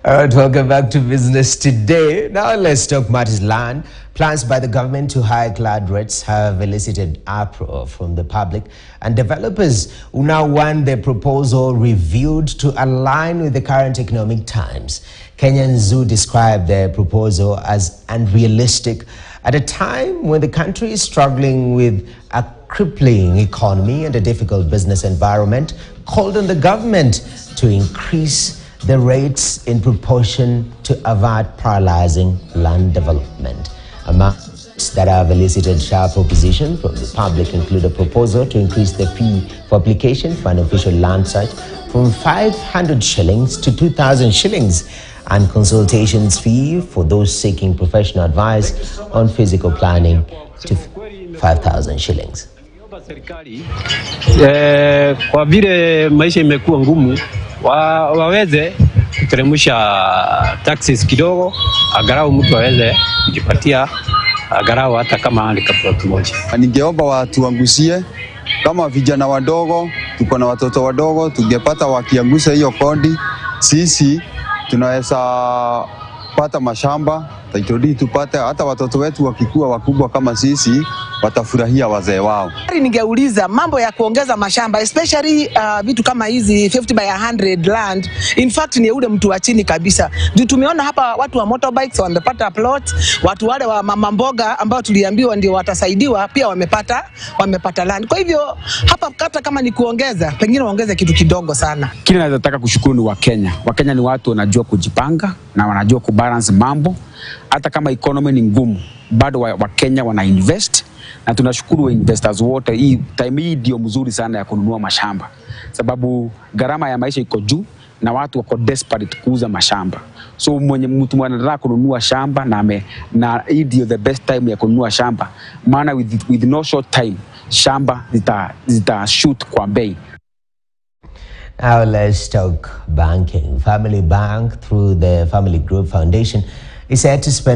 All right, welcome back to Business Today. Now let's talk matters land. Plans by the government to hike land rates have elicited uproar from the public and developers who now want their proposal reviewed to align with the current economic times. Kenyans who describe their proposal as unrealistic at a time when the country is struggling with a crippling economy and a difficult business environment, called on the government to increase the rates in proportion to avert paralyzing land development. Amounts that have elicited sharp opposition from the public include a proposal to increase the fee for application for an official land search from 500 shillings to 2,000 shillings and consultations fee for those seeking professional advice on physical planning to 5,000 shillings. Kwa vile maisha imekuwa ngumu, waweze kuteremsha taxes kidogo, agarau mtu aweze kujipatia agarau hata kama ni plot moja. Ningeomba watuangusie kama vijana wadogo, tuko na watoto wadogo, tungepata wakiangusa hiyo kodi, sisi tunaweza pata mashamba, taitodi tupate, hata watoto wetu wakikuwa wakubwa kama sisi watafurahia wazee wao. Ningeuliza mambo ya kuongeza mashamba, especially vitu kama hizi 50 by 100 land, in fact ni ule mtu wa chini kabisa. Ndio tumeona hapa watu wa motorbikes wamepata plot, watu wale wa mama mboga ambao tuliambiwa ndio watasaidiwa pia wamepata land. Kwa hivyo hapa hata kama ni kuongeza, pengine waongeze kitu kidogo sana. Kile nataka kushukuru ni Wakenya. Wakenya ni watu wanajua kujipanga na wanajua kubalance mambo. Hata kama economy ni ngumu, bado Wakenya wana invest. Na tunashukuru investors wote. Hii time hii ndio mzuri sana ya kununua mashamba, sababu gharama ya maisha iko juu na watu wako desperate kuuza mashamba. So mtu anataka kununua shamba na hii ndio the best time ya kununua shamba, maana with no short time shamba zita shoot kwa bei. Now let's talk banking. Family Bank, through the Family Group Foundation, is said to spend